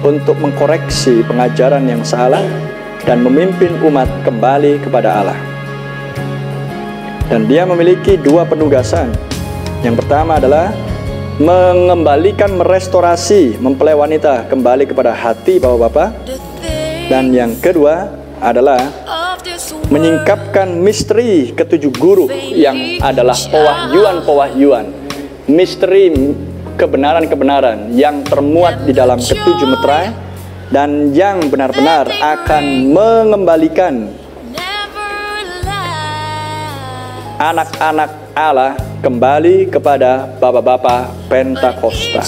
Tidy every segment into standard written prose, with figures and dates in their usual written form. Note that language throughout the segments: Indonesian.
untuk mengkoreksi pengajaran yang salah dan memimpin umat kembali kepada Allah. Dan dia memiliki dua penugasan. Yang pertama adalah mengembalikan, merestorasi mempelai wanita kembali kepada hati bapak-bapak. Dan yang kedua adalah menyingkapkan misteri ketujuh guru yang adalah pewahyuan-pewahyuan, misteri kebenaran-kebenaran yang termuat di dalam ketujuh meterai dan yang benar-benar akan mengembalikan anak-anak Allah kembali kepada bapak-bapak Pentakosta.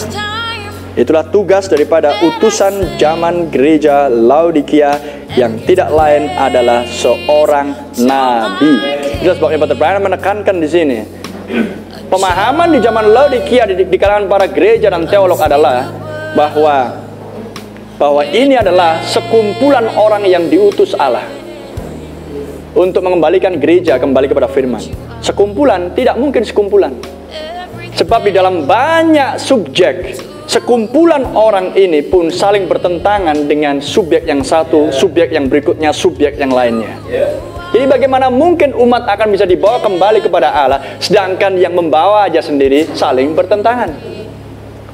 Itulah tugas daripada utusan zaman gereja Laodikia yang tidak lain adalah seorang nabi. Itulah sebabnya Brother Brian menekankan di sini. Pemahaman di zaman Laodikia di kalangan para gereja dan teolog adalah bahwa ini adalah sekumpulan orang yang diutus Allah untuk mengembalikan gereja kembali kepada firman. Sekumpulan, tidak mungkin sekumpulan. Sebab di dalam banyak subjek, sekumpulan orang ini pun saling bertentangan dengan subjek yang satu, subjek yang berikutnya, subjek yang lainnya. Jadi bagaimana mungkin umat akan bisa dibawa kembali kepada Allah, sedangkan yang membawa aja sendiri saling bertentangan.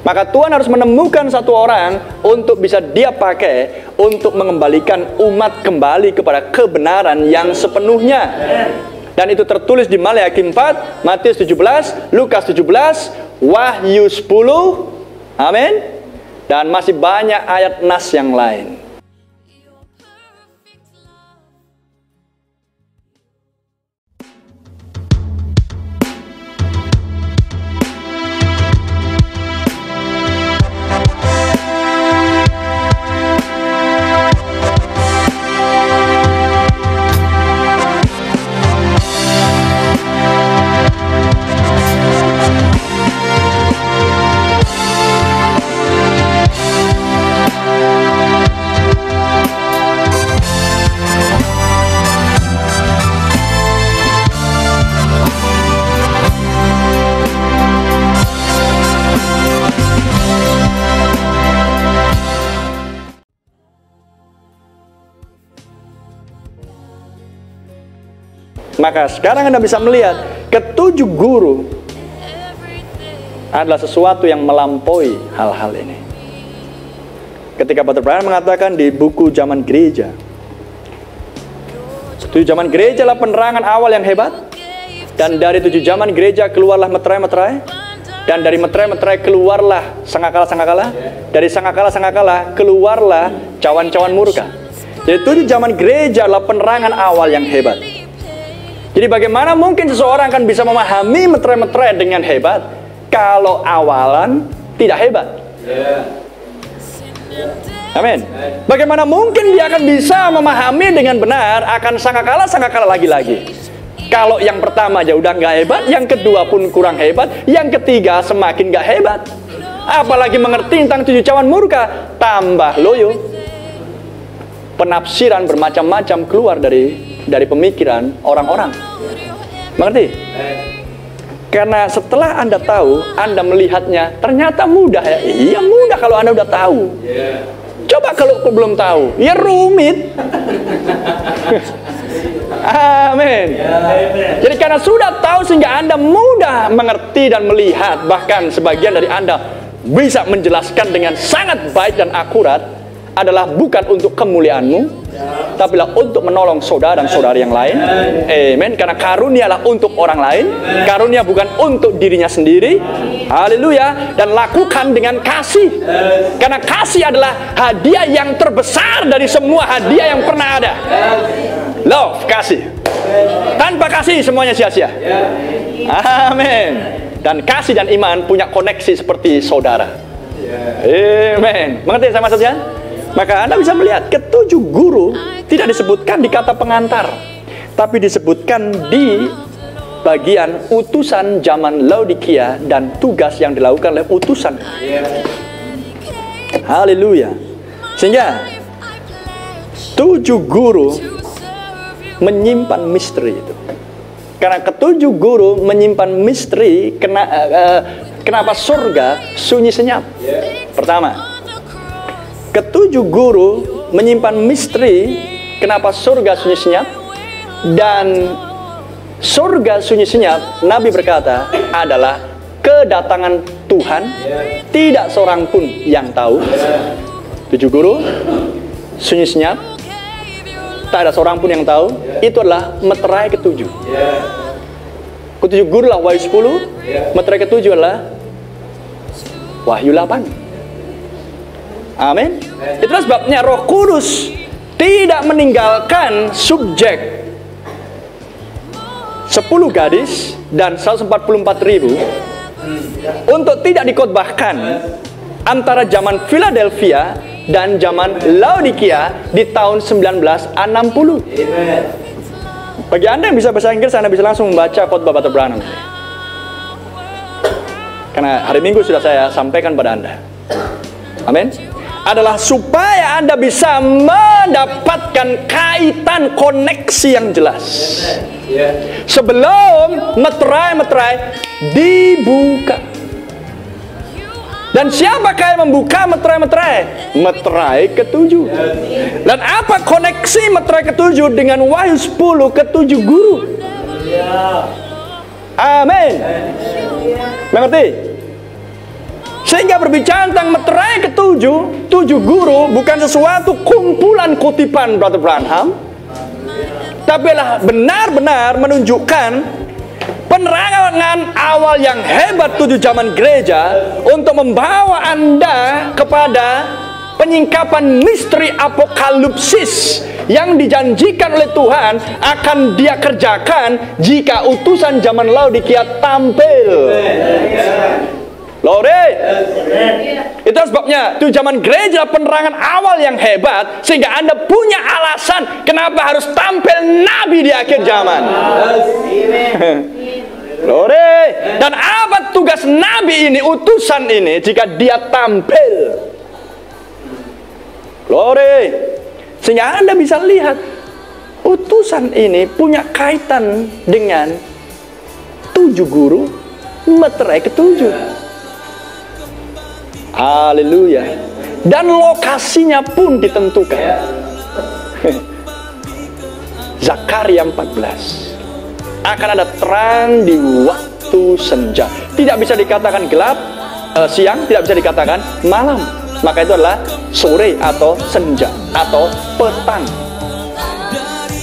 Maka Tuhan harus menemukan satu orang untuk bisa dia pakai untuk mengembalikan umat kembali kepada kebenaran yang sepenuhnya. Dan itu tertulis di Maleakhi 4, Matius 17, Lukas 17, Wahyu 10, amin. Dan masih banyak ayat nas yang lain. Maka sekarang Anda bisa melihat ketujuh guru adalah sesuatu yang melampaui hal-hal ini. Ketika Brother Brian mengatakan di buku Zaman Gereja, tujuh zaman gereja adalah penerangan awal yang hebat. Dan dari tujuh zaman gereja keluarlah meterai-meterai. Dan dari meterai-meterai keluarlah sangakala-sangakala. Dari sangakala-sangakala keluarlah cawan-cawan murka. Jadi tujuh zaman gereja adalah penerangan awal yang hebat. Jadi bagaimana mungkin seseorang akan bisa memahami meterai-meterai dengan hebat kalau awalan tidak hebat? Amin. Bagaimana mungkin dia akan bisa memahami dengan benar akan sangkakala lagi-lagi kalau yang pertama aja udah nggak hebat, yang kedua pun kurang hebat, yang ketiga semakin nggak hebat. Apalagi mengerti tentang tujuh cawan murka, tambah loyo. Penafsiran bermacam-macam keluar dari pemikiran orang-orang. Mengerti? Karena setelah Anda tahu, Anda melihatnya ternyata mudah ya. Iya mudah kalau Anda udah tahu. Coba kalau belum tahu, ya rumit. Amin. Jadi karena sudah tahu sehingga Anda mudah mengerti dan melihat. Bahkan sebagian dari Anda bisa menjelaskan dengan sangat baik dan akurat. Adalah bukan untuk kemuliaanmu, tapi lah untuk menolong saudara dan saudari yang lain. Amen. Karena karunia lah untuk orang lain. Karunia bukan untuk dirinya sendiri. Haleluya. Dan lakukan dengan kasih. Karena kasih adalah hadiah yang terbesar dari semua hadiah yang pernah ada. Love, kasih. Tanpa kasih semuanya sia-sia. Amin. Dan kasih dan iman punya koneksi seperti saudara. Amen. Mengerti saya maksudnya? Maka Anda bisa melihat ketujuh guru tidak disebutkan di kata pengantar, tapi disebutkan di bagian utusan zaman Laodikia dan tugas yang dilakukan oleh utusan. Haleluya. Sehingga tujuh guru menyimpan misteri itu. Karena ketujuh guru menyimpan misteri kenapa surga sunyi senyap. Pertama, ketujuh guru menyimpan misteri kenapa surga sunyi senyap. Dan surga sunyi senyap, Nabi berkata, adalah kedatangan Tuhan. Tidak seorang pun yang tahu. Tujuh guru sunyi senyap, tak ada seorang pun yang tahu. Itu adalah meterai ketujuh. Ketujuh guru lah Wahyu 10, meterai ketujuh adalah Wahyu 8. Amin. Itulah sebabnya Roh Kudus tidak meninggalkan subjek 10 gadis dan 144.000 untuk tidak dikhotbahkan antara zaman Philadelphia dan zaman Laodikia di tahun 1960. Bagi Anda yang bisa bahasa Inggris, Anda bisa langsung membaca khotbah Brother Branham. Karena hari Minggu sudah saya sampaikan pada Anda. Amin. Adalah supaya Anda bisa mendapatkan kaitan koneksi yang jelas sebelum meterai-meterai dibuka. Dan siapakah yang membuka meterai-meterai? Meterai ketujuh. Dan apa koneksi meterai ketujuh dengan Wahyu 10 ketujuh guru? Amin. Mengerti? Sehingga berbicara tentang meterai ketujuh, tujuh guru bukan sesuatu kumpulan kutipan Brother Branham, tapi adalah benar-benar menunjukkan penerangan awal yang hebat tujuh zaman gereja untuk membawa Anda kepada penyingkapan misteri apokalipsis yang dijanjikan oleh Tuhan akan Dia kerjakan jika utusan zaman Laodikia tampil. Glory. Itu sebabnya tujuh zaman gereja penerangan awal yang hebat, sehingga Anda punya alasan kenapa harus tampil nabi di akhir zaman. Glory. Dan apa tugas nabi ini, utusan ini, jika dia tampil? Glory. Sehingga Anda bisa lihat utusan ini punya kaitan dengan tujuh guru meterai ketujuh. Haleluya. Dan lokasinya pun ditentukan. Zakaria 14. Akan ada terang di waktu senja. Tidak bisa dikatakan gelap, siang, tidak bisa dikatakan malam. Maka itu adalah sore atau senja atau petang.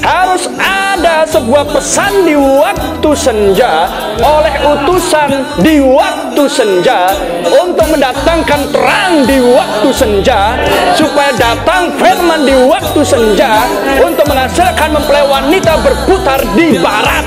Harus ada sebuah pesan di waktu senja oleh utusan di waktu senja untuk mendatangkan terang di waktu senja, supaya datang firman di waktu senja untuk menghasilkan mempelai wanita berputar di barat.